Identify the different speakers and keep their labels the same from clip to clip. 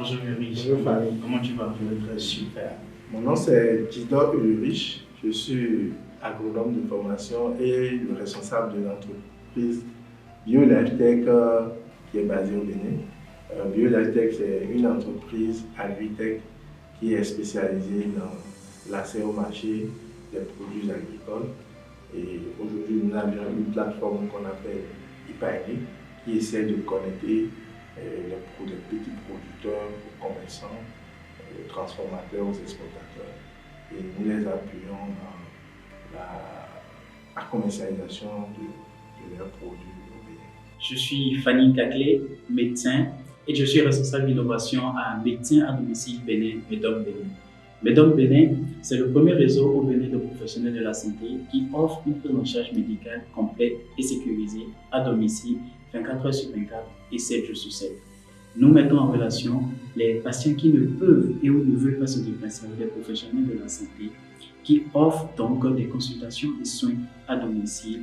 Speaker 1: Bonjour Ulrich.
Speaker 2: Bonjour Fanny.
Speaker 1: Comment tu vas? Je vais très super.
Speaker 2: Mon nom c'est Tidor Ulrich. Je suis agronome de formation et le responsable de l'entreprise BioLifeTech qui est basée au Bénin. BioLifeTech, c'est une entreprise agritech qui est spécialisée dans l'accès au marché des produits agricoles. Et aujourd'hui, nous avons une plateforme qu'on appelle Hyperagri qui essaie de connecter les petits producteurs aux commerçants, aux transformateurs, aux exportateurs. Et nous les appuyons dans la commercialisation de leurs produits au Bénin.
Speaker 1: Je suis Fanny Caclé, médecin, et je suis responsable d'innovation à Médecins à domicile Bénin, MEDOM Bénin. MEDOM Bénin, c'est le premier réseau au Bénin de professionnels de la santé qui offre une prise en charge médicale complète et sécurisée à domicile 24 heures sur 24 et 7 jours sur 7. Nous mettons en relation les patients qui ne peuvent et ou ne veulent pas se déplacer avec des professionnels de la santé qui offrent donc des consultations et soins à domicile,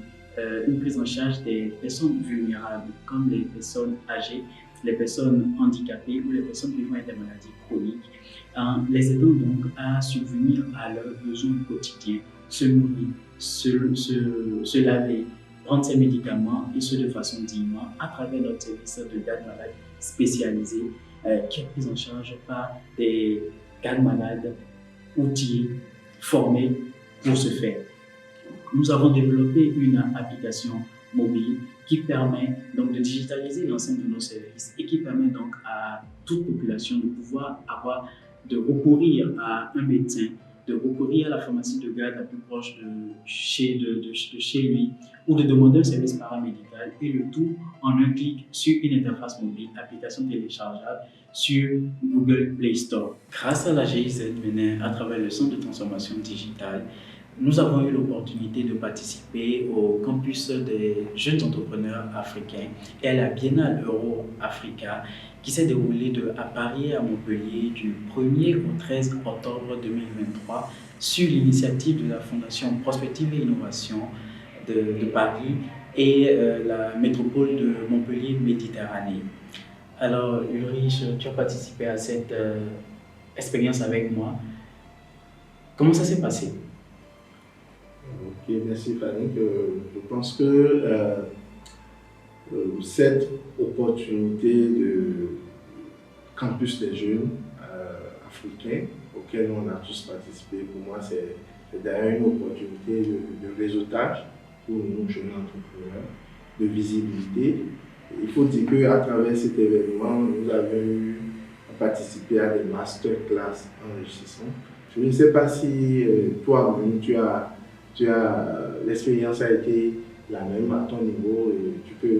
Speaker 1: une prise en charge des personnes vulnérables comme les personnes âgées, les personnes handicapées ou les personnes vivant avec des maladies chroniques, en les aidant donc à subvenir à leurs besoins quotidiens, se nourrir, se laver, prendre ses médicaments et ce de façon dignement à travers notre service de garde malade spécialisé qui est pris en charge par des gardes malades outillés, formés pour ce faire. Nous avons développé une application mobile qui permet donc de digitaliser l'ensemble de nos services et qui permet donc à toute population de pouvoir de recourir à un médecin, de recourir à la pharmacie de garde la plus proche de chez lui ou de demander un service paramédical et le tout en un clic sur une interface mobile, application téléchargeable sur Google Play Store. Grâce à la GIZ Bénin, à travers le Centre de transformation digitale, nous avons eu l'opportunité de participer au campus des jeunes entrepreneurs africains et à la Biennale Euro Africa qui s'est déroulée à Paris et à Montpellier du 1er au 13 octobre 2023 sur l'initiative de la Fondation Prospective et Innovation de Paris et la métropole de Montpellier Méditerranée. Alors Ulrich, tu as participé à cette expérience avec moi. Comment ça s'est passé?
Speaker 2: Ok, merci Fanny. Je pense que cette opportunité de campus des jeunes africains auquel on a tous participé, pour moi c'est d'ailleurs une opportunité de réseautage pour nous jeunes entrepreneurs, de visibilité. Il faut dire qu'à travers cet événement, nous avons eu à participer à des masterclass enrichissantes. Je ne sais pas si toi-même l'expérience a été la même à ton niveau et tu peux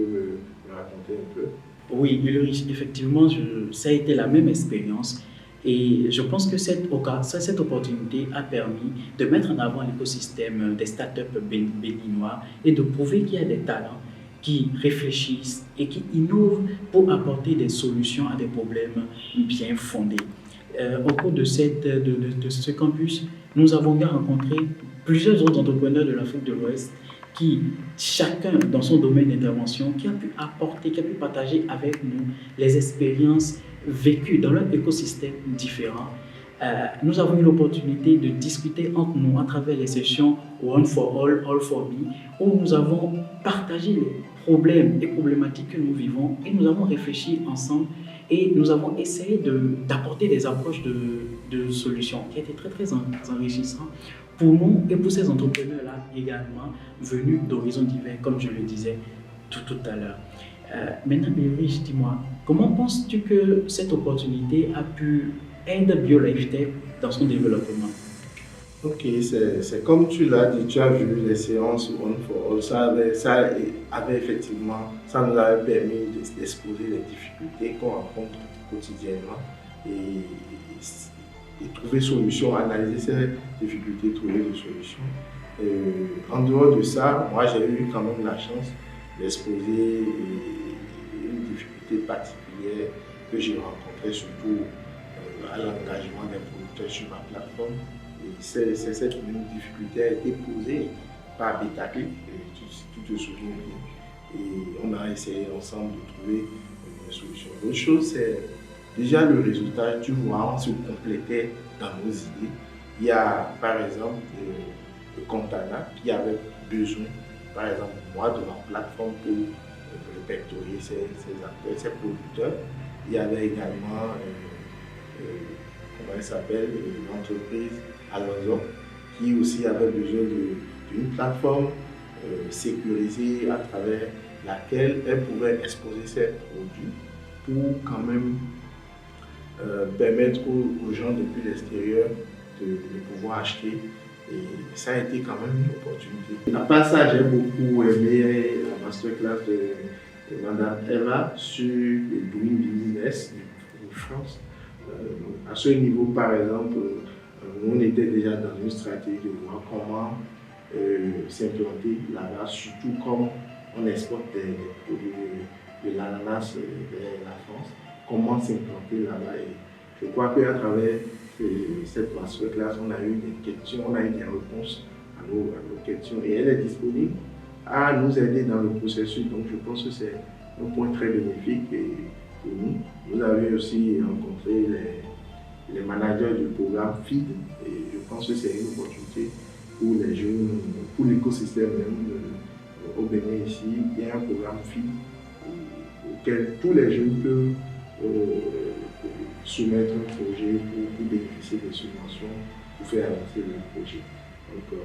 Speaker 2: me raconter un peu.
Speaker 1: Oui, Ulrich, effectivement, ça a été la même expérience et je pense que cette opportunité a permis de mettre en avant l'écosystème des startups béninois et de prouver qu'il y a des talents qui réfléchissent et qui innovent pour apporter des solutions à des problèmes bien fondés. Au cours de ce campus, nous avons bien rencontré plusieurs autres entrepreneurs de l'Afrique de l'Ouest qui, chacun dans son domaine d'intervention, qui a pu partager avec nous les expériences vécues dans leur écosystème différent. Nous avons eu l'opportunité de discuter entre nous à travers les sessions One for All, All for Me, où nous avons partagé les problèmes et problématiques que nous vivons et nous avons réfléchi ensemble et nous avons essayé d'apporter des approches de solutions qui étaient très très enrichissantes pour nous et pour ces entrepreneurs-là également venus d'horizons divers, comme je le disais tout à l'heure. Maintenant, Ulrich, dis-moi, comment penses-tu que cette opportunité a pu aider BioLifeTech dans son développement?
Speaker 2: Ok, c'est comme tu l'as dit, tu as vu les séances One for All, ça nous avait permis d'exposer les difficultés qu'on rencontre quotidiennement et trouver solutions, analyser ces difficultés, trouver des solutions. En dehors de ça, moi j'ai eu quand même la chance d'exposer une difficulté particulière que j'ai rencontrée surtout à l'engagement des producteurs sur ma plateforme. Et cette même difficulté a été posée par Betaclic, tu te souviens bien. Et on a essayé ensemble de trouver une solution. L'autre chose, c'est déjà le résultat, tu vois, on se complétait dans nos idées. Il y a par exemple le Contana qui avait besoin, par exemple, moi, de ma plateforme pour répertorier ses acteurs, ses producteurs. Il y avait également, comment elle s'appelle, l'entreprise Alonso qui aussi avait besoin d'une plateforme sécurisée à travers laquelle elle pouvait exposer ses produits pour quand même permettre aux gens depuis l'extérieur de pouvoir acheter. Et ça a été quand même une opportunité. À part ça, j'ai beaucoup aimé la masterclass de Madame Eva sur le doing business de France. À ce niveau, par exemple, on était déjà dans une stratégie de voir comment s'implanter là-bas, surtout comme on exporte des produits de l'ananas vers la France, comment s'implanter là-bas. Et je crois qu'à travers cette masterclass, on a eu des questions, on a eu des réponses à nos questions et elle est disponible à nous aider dans le processus. Donc je pense que c'est un point très bénéfique pour nous. Vous avez aussi rencontré les managers du programme FEED et je pense que c'est une opportunité pour les jeunes, pour l'écosystème même au Bénin ici. Il y a un programme FEED auquel tous les jeunes peuvent soumettre un projet pour bénéficier des subventions pour faire avancer le projet. Donc,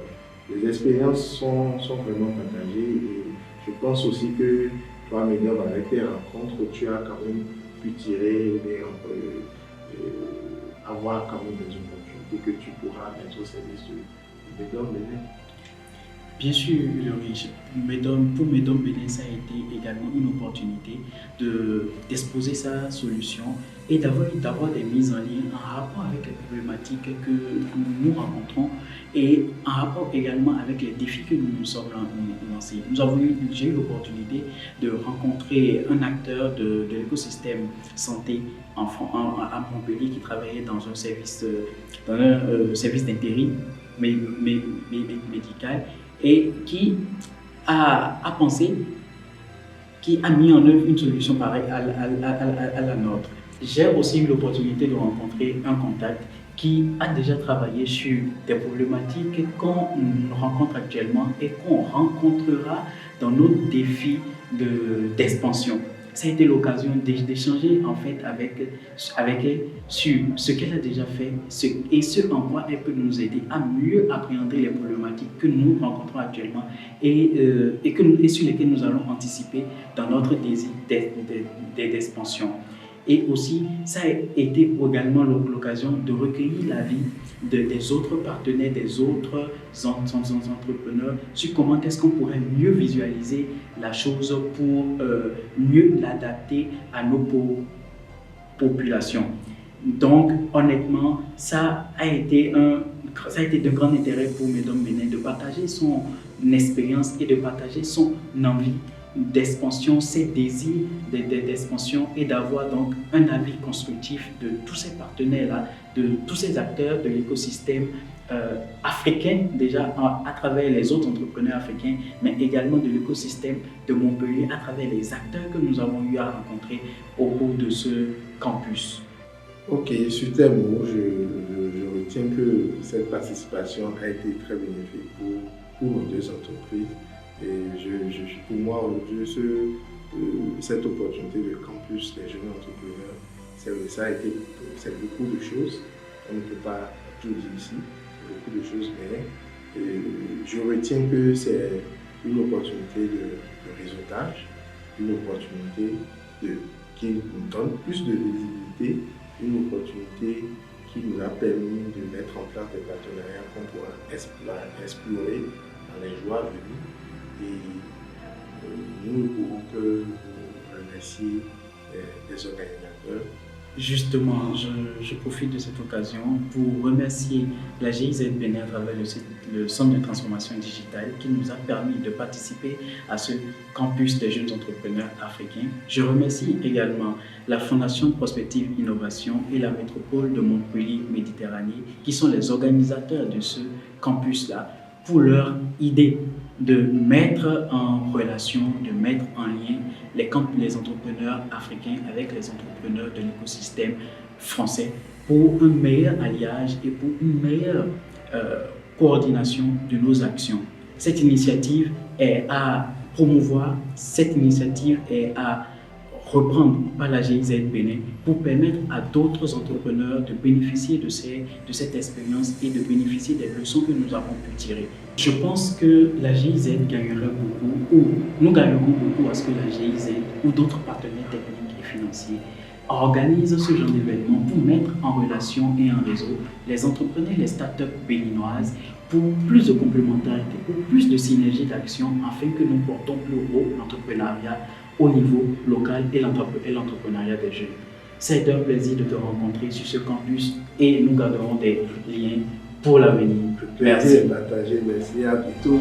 Speaker 2: les expériences sont vraiment partagées et je pense aussi que toi, Médom, avec tes rencontres, tu as quand même pu tirer, avoir quand même des opportunités que tu pourras mettre au service de Médom Bénin.
Speaker 1: Bien sûr, pour Médom Bénin, ça a été également une opportunité d'exposer sa solution et d'avoir des mises en lien en rapport avec les problématiques que nous rencontrons et en rapport également avec les défis que nous nous sommes lancés. J'ai eu l'opportunité de rencontrer un acteur de l'écosystème santé à Montpellier qui travaillait dans un service d'intérim médical et qui a pensé, qui a mis en œuvre une solution pareille à la nôtre. J'ai aussi eu l'opportunité de rencontrer un contact qui a déjà travaillé sur des problématiques qu'on rencontre actuellement et qu'on rencontrera dans nos défis d'expansion. Ça a été l'occasion d'échanger en fait avec elle sur ce qu'elle a déjà fait et ce en quoi elle peut nous aider à mieux appréhender les problématiques que nous rencontrons actuellement et sur lesquelles nous allons anticiper dans notre désir d'expansion. Et aussi, ça a été également l'occasion de recueillir l'avis des autres partenaires, des autres entrepreneurs sur comment est-ce qu'on pourrait mieux visualiser la chose pour mieux l'adapter à nos populations. Donc, honnêtement, ça a été de grand intérêt pour Médom Bénin de partager son expérience et de partager son envie d'expansion, ses désirs d'expansion et d'avoir donc un avis constructif de tous ces partenaires-là, de tous ces acteurs de l'écosystème africain déjà à travers les autres entrepreneurs africains, mais également de l'écosystème de Montpellier à travers les acteurs que nous avons eu à rencontrer au cours de ce campus.
Speaker 2: Ok, sur tes mots, je retiens que cette participation a été très bénéfique pour nos deux entreprises. Et pour moi, aujourd'hui, cette opportunité de campus des jeunes entrepreneurs, c'est beaucoup de choses. On ne peut pas tout dire ici, beaucoup de choses, mais je retiens que c'est une opportunité de réseautage, une opportunité qui nous donne plus de visibilité, une opportunité qui nous a permis de mettre en place des partenariats qu'on pourra explorer dans les jours à venir. Et nous ne pouvons que vous remercier les organisateurs.
Speaker 1: Justement, je profite de cette occasion pour remercier la GIZ Bénin à travers le Centre de transformation digitale qui nous a permis de participer à ce campus des jeunes entrepreneurs africains. Je remercie également la Fondation Prospective Innovation et la Métropole de Montpellier Méditerranée qui sont les organisateurs de ce campus-là. pour leur idée de mettre en relation, de mettre en lien les entrepreneurs africains avec les entrepreneurs de l'écosystème français pour un meilleur alliage et pour une meilleure coordination de nos actions. Cette initiative est à promouvoir, cette initiative est à reprendre par la GIZ Bénin pour permettre à d'autres entrepreneurs de bénéficier de cette expérience et de bénéficier des leçons que nous avons pu tirer. Je pense que la GIZ gagnerait beaucoup, ou nous gagnerons beaucoup à ce que la GIZ ou d'autres partenaires techniques et financiers organisent ce genre d'événements pour mettre en relation et en réseau les entrepreneurs et les startups béninoises pour plus de complémentarité, pour plus de synergie d'action afin que nous portons plus haut l'entrepreneuriat au niveau local et l'entrepreneuriat des jeunes. C'est un plaisir de te rencontrer sur ce campus et nous garderons des liens pour l'avenir.
Speaker 2: Le plaisir est partagé, merci, à bientôt.